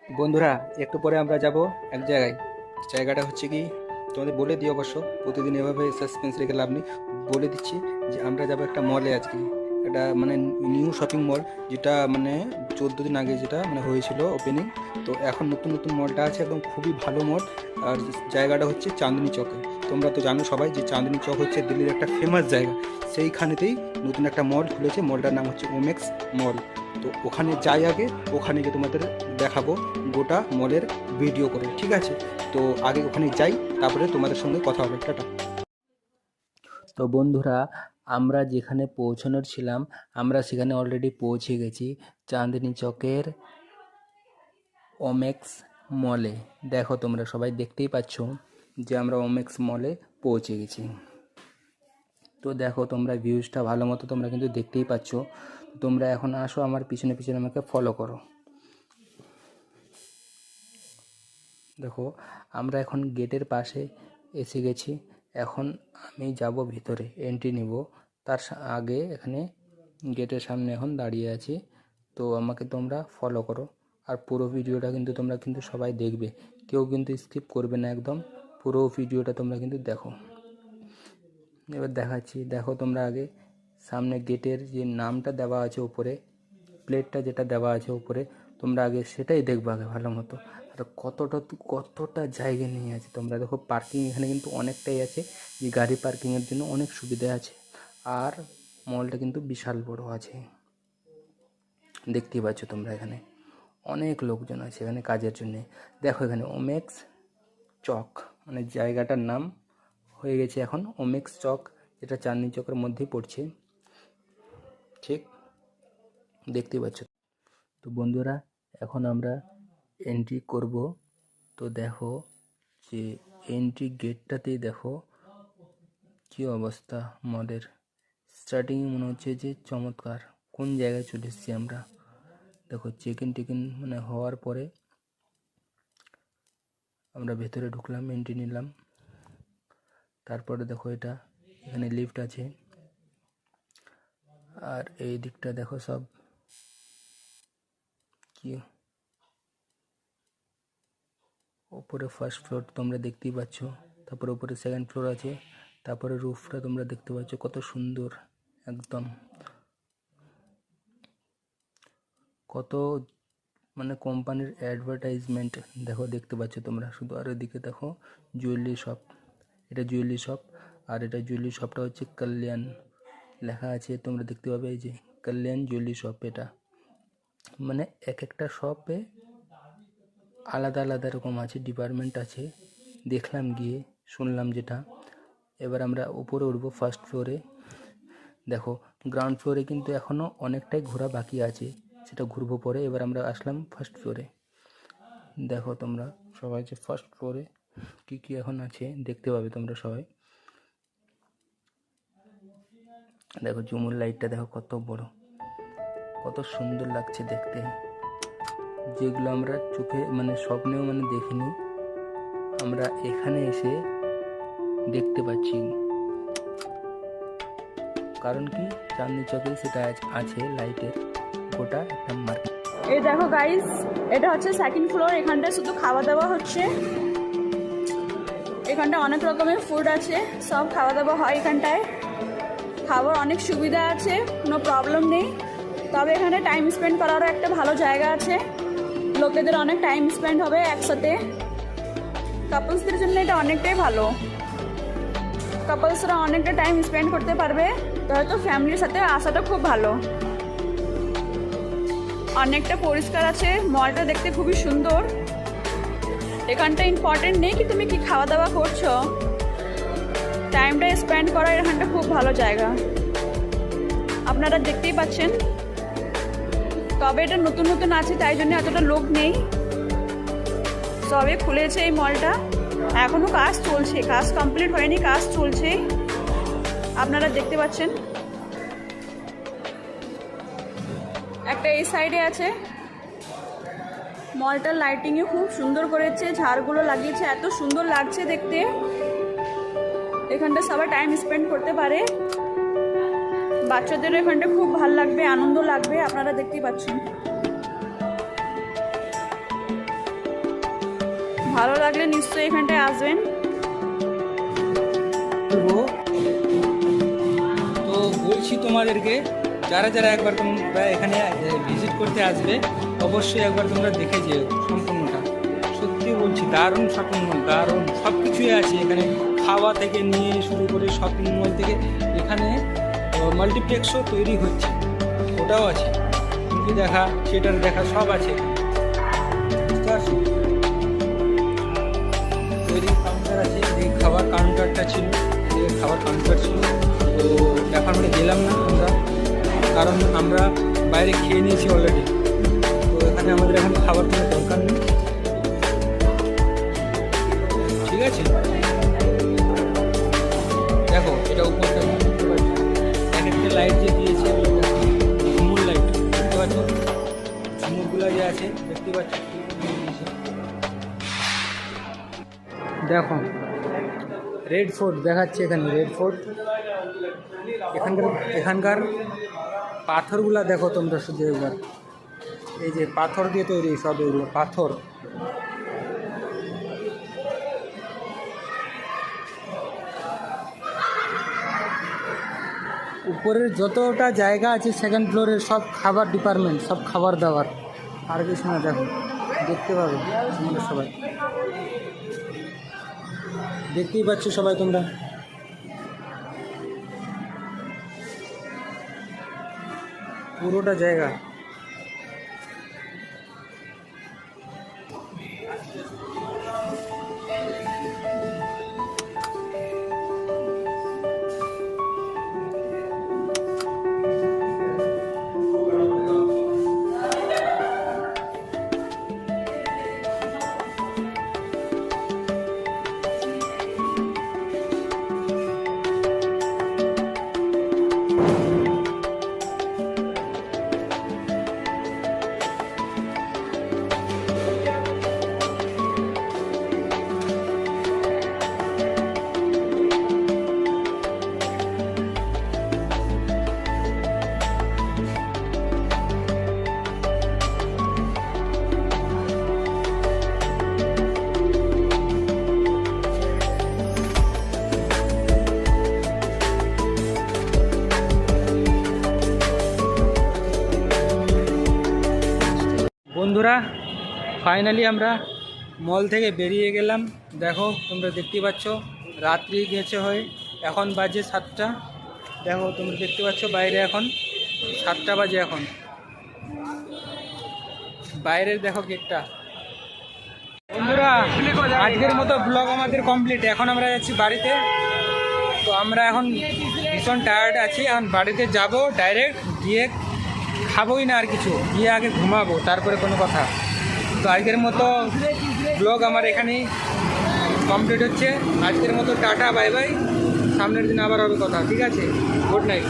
বন্ধুরা, একটু পরে আমরা যাব এক জায়গায়। জায়গাটা হচ্ছে কি, তোমাদের বলে দিই। অবশ্য প্রতিদিন এভাবে সাসপেন্স রেখে লাভ নেই, বলে দিচ্ছি যে আমরা যাব একটা মলে আজকে। এটা মানে নিউ শপিং মল, যেটা মানে 14 দিন আগে যেটা মানে হয়েছিল ওপেনিং। তো এখন নতুন নতুন মলটা আছে, একদম খুবই ভালো মল। আর জায়গাটা হচ্ছে চাঁদনি চকে। তোমরা তো জানো সবাই যে চাঁদনি চক হচ্ছে দিল্লির একটা ফেমাস জায়গা। সেইখানেতেই নতুন একটা মল খুলেছে, মলটার নাম হচ্ছে ওমেক্স মল। তো ওখানে যাই আগে, ওখানে গিয়ে তোমাদের দেখাবো গোটা মলের ভিডিও করে, ঠিক আছে? তো আগে ওখানে যাই, তারপরে তোমাদের সঙ্গে কথা হবে। টাটা। তো বন্ধুরা, আমরা যেখানে পৌঁছানোর ছিলাম, আমরা সেখানে অলরেডি পৌঁছে গেছি, চাঁদনি চকের ওমেক্স মলে। দেখো, তোমরা সবাই দেখতেই পাচ্ছ যে আমরা ওমেক্স মলে পৌঁছে গেছি। তো দেখো, তোমরা ভিউজটা ভালো মতো তোমরা কিন্তু দেখতেই পাচ্ছ। তোমরা এখন আসো আমার পিছনে পিছনে, আমাকে ফলো করো। দেখো, আমরা এখন গেটের পাশে এসে গেছি। এখন আমি যাব ভিতরে, এন্ট্রি নিব। তার আগে এখানে গেটের সামনে এখন দাঁড়িয়ে আছি। তো আমাকে তোমরা ফলো করো, আর পুরো ভিডিওটা কিন্তু তোমরা কিন্তু সবাই দেখবে, কেউ কিন্তু স্কিপ করবে না, একদম পুরো ভিডিওটা তোমরা কিন্তু দেখো। এবার দেখাচ্ছি, দেখো তোমরা আগে সামনে গেটের যে নামটা দেওয়া আছে উপরে, প্লেটটা যেটা দেওয়া আছে উপরে, তোমরা আগে সেটাই দেখবে আগে ভালো মতো। আর কতটা জায়গা নিয়ে আছে তোমরা দেখো। পার্কিং এখানে কিন্তু অনেকটাই আছে, যে গাড়ি পার্কিংয়ের জন্য অনেক সুবিধা আছে। আর মলটা কিন্তু বিশাল বড় আছে, দেখতেই পাচ্ছ তোমরা। এখানে অনেক লোকজন আছে এখানে কাজের জন্যে। দেখো এখানে ওমেক্স চক, মানে জায়গাটার নাম হয়ে গেছে এখন ওমেক্স চক, যেটা চাঁদনি চকের মধ্যেই পড়ছে, ঠিক দেখতেই পাচ্ছ। তো বন্ধুরা, এখন আমরা এন্ট্রি করব। তো দেখো যে এন্ট্রি গেটটাতেই দেখো কি অবস্থা মলের। স্টার্টিংয়ে মনে হচ্ছে যে চমৎকার, কোন জায়গায় চলে এসেছি আমরা। দেখো, চেক ইন মানে হওয়ার পরে আমরা ভেতরে ঢুকলাম, এন্ট্রি নিলাম। তারপরে দেখো এখানে লিফট আছে। আর এই দিকটা দেখো সব কি, ওপরে ফার্স্ট ফ্লোর তোমরা দেখতেই পাচ্ছ, তারপরে উপরে সেকেন্ড ফ্লোর আছে, তারপরে রুফটা তোমরা দেখতে পাচ্ছ কত সুন্দর একদম। কত মানে কোম্পানির অ্যাডভার্টাইজমেন্ট দেখো, দেখতে পাচ্ছ তোমরা শুধু। আর ওইদিকে দেখো জুয়েলারি শপ, এটা জুয়েলারি শপ। আর এটা জুয়েলারি শপটা হচ্ছে কল্যাণ লেখা আছে, তোমরা দেখতে পাবে এই যে কল্যাণ জুয়েলারি শপ। এটা মানে এক একটা শপে আলাদা আলাদা রকম আছে, ডিপার্টমেন্ট আছে, দেখলাম গিয়ে, শুনলাম যেটা। এবার আমরা উপরে উঠবো ফার্স্ট ফ্লোরে। দেখো, গ্রাউন্ড ফ্লোরে কিন্তু এখনও অনেকটাই ঘোরা বাকি আছে, সেটা ঘুরবো পরে। এবার আমরা আসলাম ফার্স্ট ফ্লোরে। দেখো তোমরা সবাই যে ফার্স্ট ফ্লোরে কী কী এখন আছে দেখতে পাবে তোমরা সবাই। দেখো ঝুমুর লাইটটা দেখো কত বড়, কত সুন্দর লাগছে দেখতে, যেগুলো আমরা চোখে মানে স্বপ্নেও মানে দেখিনি, আমরা এখানে এসে দেখতে পাচ্ছি। কারণ কি, চাঁদনি চকে সেটা আছে লাইটের গোটা একটা মার্কেট। এই দেখো গাইস, এটা হচ্ছে সেকেন্ড ফ্লোর। এখানটায় শুধু খাওয়া দাওয়া হচ্ছে। এখানটায় অনেক রকমের ফুড আছে, সব খাওয়া দাওয়া হয় এখানটায়। খাওয়ার অনেক সুবিধা আছে, কোনো প্রবলেম নেই। তবে এখানে টাইম স্পেন্ড করারও একটা ভালো জায়গা আছে, লোকেদের অনেক টাইম স্পেন্ড হবে একসাথে। কাপলসদের জন্য এটা অনেকটাই ভালো, কাপলসরা অনেকটা টাইম স্পেন্ড করতে পারবে। তো হয়তো ফ্যামিলির সাথে আসাটা খুব ভালো। অনেকটা পরিষ্কার আছে, মলটা দেখতে খুবই সুন্দর। এখানটা ইম্পর্টেন্ট নেই কি তুমি কি খাওয়া দাওয়া করছো, টাইমটা স্পেন্ড করার এখানটা খুব ভালো জায়গা, আপনারা দেখতেই পাচ্ছেন। তবে এটা নতুন নতুন আছে, তাই জন্য এতটা লোক নেই, সবে খুলেছে এই মলটা। এখনো কাজ চলছে, কাজ কমপ্লিট হয়নি, কাজ চলছে, আপনারা দেখতে পাচ্ছেন। একটা এই সাইডে আছে। মলটার লাইটিংয়ে খুব সুন্দর করেছে, ঝাড়গুলো লাগিয়েছে, এত সুন্দর লাগছে দেখতে। এখানটা সবাই টাইম স্পেন্ড করতে পারে, বাচ্চাদের এখানটা খুব ভালো লাগবে, আনন্দ লাগবে, আপনারা দেখতেই পাচ্ছেন। ভালো লাগলে নিশ্চয়ই এখানটায় আসবেন। বলবো তো বলছি তোমাদেরকে, যারা যারা একবার তোমরা এখানে ভিজিট করতে আসবে অবশ্যই একবার তোমরা দেখে যেও সম্পূর্ণটা। সত্যি বলছি দারুণ শপিং মল, দারুণ সব কিছুই আছে এখানে, খাওয়া থেকে নিয়ে শুরু করে শপিং মল থেকে এখানে মাল্টিপ্লেক্সও তৈরি হচ্ছে, ওটাও আছে, মুভি দেখা, থিয়েটার দেখা সব আছে, বুঝতে পারছো? তৈরি কাউন্টার আছে, এই খাবার কাউন্টারটা ছিল, এই খাবার কাউন্টার ছিল, তো এখন আমরা গেলাম না আমরা, কারণ আমরা বাইরে খেয়ে নিয়েছি অলরেডি, তো এখানে আমাদের এখন খাবার কোনো দরকার নেই, ঠিক আছে? দেখো এটা উপরটা দেখতে পাচ্ছ, এক একটা লাইট যে দিয়েছে ঝুমুর লাইট দেখতে পাচ্ছ, ঝুমুরগুলো যে আছে দেখতে পাচ্ছ, দেখো রেড ফোর্ট দেখাচ্ছে এখানে, রেড ফোর্ট এখানকার পাথরগুলা দেখো তোমরা শুধু একবার, এই যে পাথর দিয়ে তৈরি সব, এগুলো পাথর, উপরের যতটা জায়গা আছে সেকেন্ড ফ্লোরের সব খাবার ডিপার্টমেন্ট, সব খাবার দাবার, আর কিছু না। দেখো দেখতে পাবে তোমরা সবাই, দেখতেই পাচ্ছ সবাই তোমরা, পুরোটা জায়গা। বন্ধুরা ফাইনালি আমরা মল থেকে বেরিয়ে গেলাম, দেখো তোমরা দেখতে পাচ্ছ রাত্রি গেছে হয়ে, এখন বাজে 7টা, দেখো তোমরা দেখতে পাচ্ছ বাইরে এখন 7টা বাজে, এখন বাইরের দেখো গেটটা। বন্ধুরা আজকের মতো ব্লগ আমাদের কমপ্লিট, এখন আমরা যাচ্ছি বাড়িতে, তো আমরা এখন ভীষণ টায়ার্ড আছি, এখন বাড়িতে যাব ডাইরেক্ট, গিয়ে খাবোই না আর কিছু, গিয়ে আগে ঘুমাবো তারপরে কোনো কথা। তো আজকের মতো ব্লগ আমার এখানেই কমপ্লিট হচ্ছে, আজকের মতো টাটা বাই বাই, সামনের দিন আবার হবে কথা, ঠিক আছে? Good night.